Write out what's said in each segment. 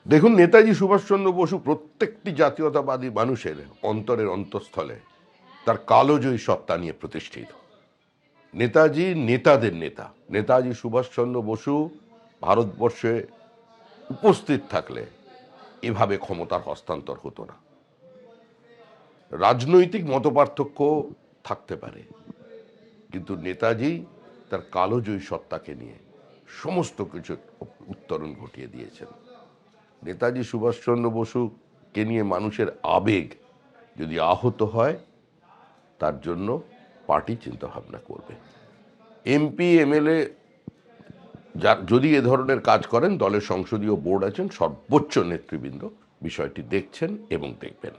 দেখুন, নেতাজি সুভাষচন্দ্র বসু প্রত্যেকটি জাতীয়তাবাদী মানুষের অন্তরের অন্তঃস্থলে তার কালোজয়ী সত্তা নিয়ে প্রতিষ্ঠিত। নেতাজি নেতাদের নেতা। নেতাজি সুভাষচন্দ্র বসু ভারতবর্ষে উপস্থিত থাকলে এভাবে ক্ষমতার হস্তান্তর হতো না। রাজনৈতিক মতপার্থক্য থাকতে পারে, কিন্তু নেতাজি তার কালোজয়ী সত্তাকে নিয়ে সমস্ত কিছু উত্তরণ ঘটিয়ে দিয়েছেন। নেতাজি সুভাষচন্দ্র বসুকে নিয়ে মানুষের আবেগ যদি আহত হয়, তার জন্য পার্টি চিন্তা ভাবনা করবে। এমপি এমএলএ যদি এ ধরনের কাজ করেন, দলের সংসদীয় বোর্ড আছেন, সর্বোচ্চ নেতৃবৃন্দ বিষয়টি দেখছেন এবং দেখবেন।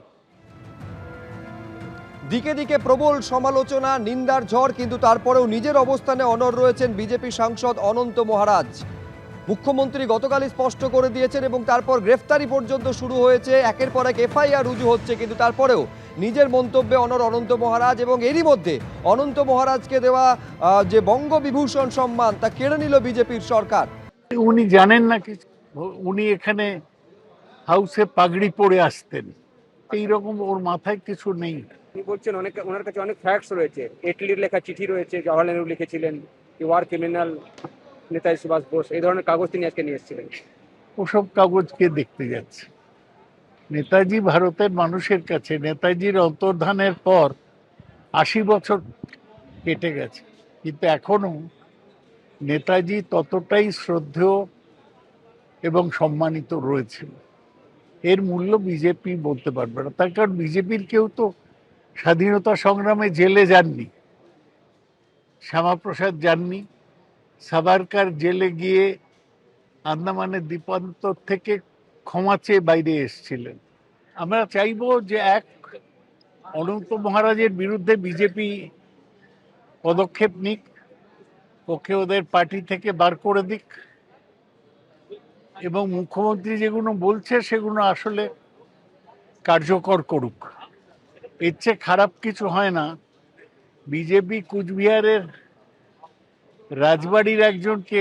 দিকে দিকে প্রবল সমালোচনা, নিন্দার ঝড়, কিন্তু তারপরেও নিজের অবস্থানে অনড় রয়েছেন বিজেপি সাংসদ অনন্ত মহারাজ। মুখ্যমন্ত্রী গতকালই স্পষ্ট করে দিয়েছেন এবং তারপর গ্রেফতারি পর্যন্ত শুরু হয়েছে, একের পর এক এফআইআর রুজু হচ্ছে, কিন্তু তারপরেও নিজের মন্তব্যে অনড় অনন্ত মহারাজ। এবং এরই মধ্যে অনন্ত মহারাজকে দেওয়া যে বঙ্গবিভূষণ সম্মান তা কেড়ে নিল বিজেপির সরকার। উনি জানেন না কিছু। উনি এখানে হাউসে পাগড়ি পরে আসতেন, এইরকম ওর মাথায় কিছু নেই। তিনি বলছেন অনেক, ওনার কাছে অনেক ফ্যাক্টস রয়েছে। এটলির লেখা চিঠি রয়েছে, জওয়াহরলাল নেহরু লিখেছিলেন, ওয়ার ক্রিমিনাল নেতাজি সুভাষ বোস, এই ধরনের কাগজ তিনি আজকে নিয়ে এসেছিলেন। ওসব কাগজ কে দেখতে যাচ্ছে? নেতাজি ভারতের মানুষের কাছে, নেতাজির অন্তর্ধানের পর 80 বছর কেটে গেছে, কিন্তু এখনো নেতাজি ততটাই শ্রদ্ধেয় এবং সম্মানিত রয়েছে। এর মূল্য বিজেপি বলতে পারবে না, তার কারণ বিজেপির কেউ তো স্বাধীনতা সংগ্রামে জেলে যাননি। শ্যামাপ্রসাদ যাননি, সাভারকার জেলে গিয়ে আন্দামানের দ্বীপান্তর থেকে ক্ষমা চেয়ে বাইরে এসেছিলেন। আমরা চাইবো যে এক, অনন্ত মহারাজের বিরুদ্ধে বিজেপি পদক্ষেপ নিক, ওকে ওদের পার্টি থেকে বার করে দিক, এবং মুখ্যমন্ত্রী যেগুলো বলছে সেগুলো আসলে কার্যকর করুক। এর চেয়ে খারাপ কিছু হয় না। বিজেপি কুচবিহারের রাজবাড়ির একজনকে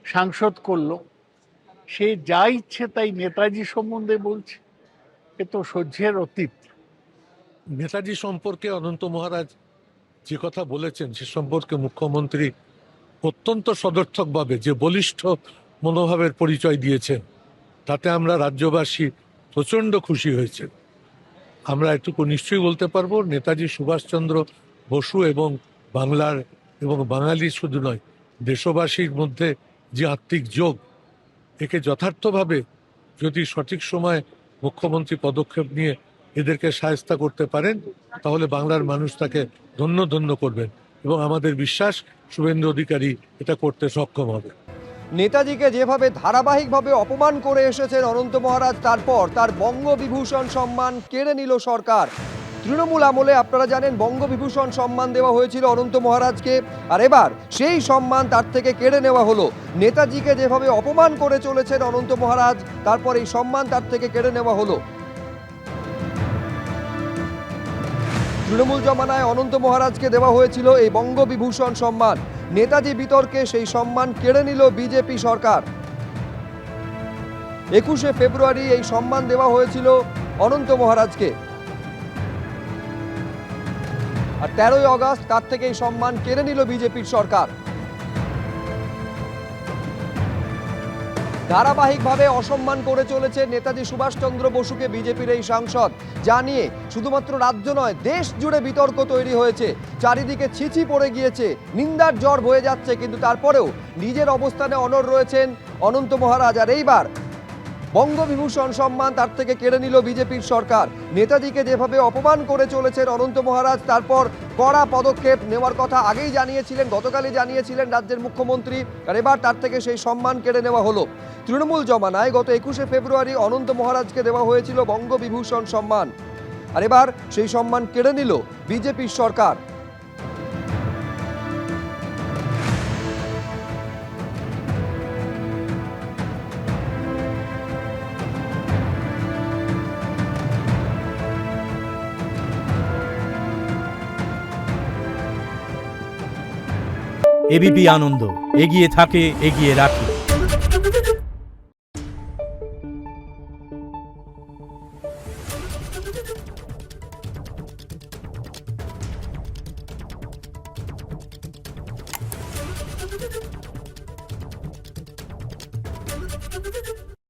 সাংসদ করলো, সে যা ইচ্ছে তাই নেতাজি সম্বন্ধে বলছে, এ তো সহ্যের অতীত। নেতাজি সম্পর্কে অনন্ত মহারাজ যে কথা বলেছেন সে সম্পর্কে মুখ্যমন্ত্রী অত্যন্ত সদর্থকভাবে যে বলিষ্ঠ মনোভাবের পরিচয় দিয়েছেন, তাতে আমরা রাজ্যবাসী প্রচণ্ড খুশি হয়েছে। আমরা এটুকু নিশ্চয়ই বলতে পারবো, নেতাজি সুভাষচন্দ্র বসু এবং বাংলার এবং বাঙালি শুধু নয়, দেশবাসীর মধ্যে যে আত্মিক যোগ, একে যথার্থভাবে যদি সঠিক সময় মুখ্যমন্ত্রী পদক্ষেপ নিয়ে এদেরকে শায়েস্তা করতে পারেন, তাহলে বাংলার মানুষ তাকে ধন্য ধন্য করবেন এবং আমাদের বিশ্বাস শুভেন্দু অধিকারী এটা করতে সক্ষম হবে। নেতাজিকে যেভাবে ধারাবাহিকভাবে অপমান করে এসেছেন অনন্ত মহারাজ, তারপর তার বঙ্গবিভূষণ সম্মান কেড়ে নিল সরকার। তৃণমূল আমলে আপনারা জানেন বঙ্গবিভূষণ সম্মান দেওয়া হয়েছিল অনন্ত মহারাজকে, আর এবার সেই সম্মান তার থেকে কেড়ে নেওয়া হলো। নেতাজিকে যেভাবে অপমান করে চলেছেন অনন্ত মহারাজ, তারপর এই সম্মান তার থেকে কেড়ে নেওয়া হলো। তৃণমূল জমানায় অনন্ত মহারাজকে দেওয়া হয়েছিল এই বঙ্গবিভূষণ সম্মান, নেতাজি বিতর্কে সেই সম্মান কেড়ে নিল বিজেপি সরকার। 21শে ফেব্রুয়ারি এই সম্মান দেওয়া হয়েছিল অনন্ত মহারাজকে, আর 13ই আগস্ট তার থেকে এই সম্মান কেড়ে নিল বিজেপির সরকার। ধারাবাহিকভাবে অসম্মান করে চলেছে নেতাজি সুভাষচন্দ্র বসুকে বিজেপির এই সাংসদ, যা নিয়ে শুধুমাত্র রাজ্য নয় দেশ জুড়ে বিতর্ক তৈরি হয়েছে। চারিদিকে ছিছি পড়ে গিয়েছে, নিন্দার ঝড় বয়ে যাচ্ছে, কিন্তু তারপরেও নিজের অবস্থানে অনড় রয়েছেন অনন্ত মহারাজ। আর এইবার বঙ্গবিভূষণ সম্মান তার থেকে কেড়ে নিল বিজেপির সরকার। নেতাজিকে যেভাবে অপমান করে চলেছেন অনন্ত মহারাজ, তারপর কড়া পদক্ষেপ নেওয়ার কথা আগেই জানিয়েছিলেন, গতকালই জানিয়েছিলেন রাজ্যের মুখ্যমন্ত্রী, আর এবার তার থেকে সেই সম্মান কেড়ে নেওয়া হলো। তৃণমূল জমানায় গত 21শে ফেব্রুয়ারি অনন্ত মহারাজকে দেওয়া হয়েছিল বঙ্গবিভূষণ সম্মান, আর এবার সেই সম্মান কেড়ে নিল বিজেপির সরকার। এবিপি আনন্দ, এগিয়ে থাকে, এগিয়ে রাখে।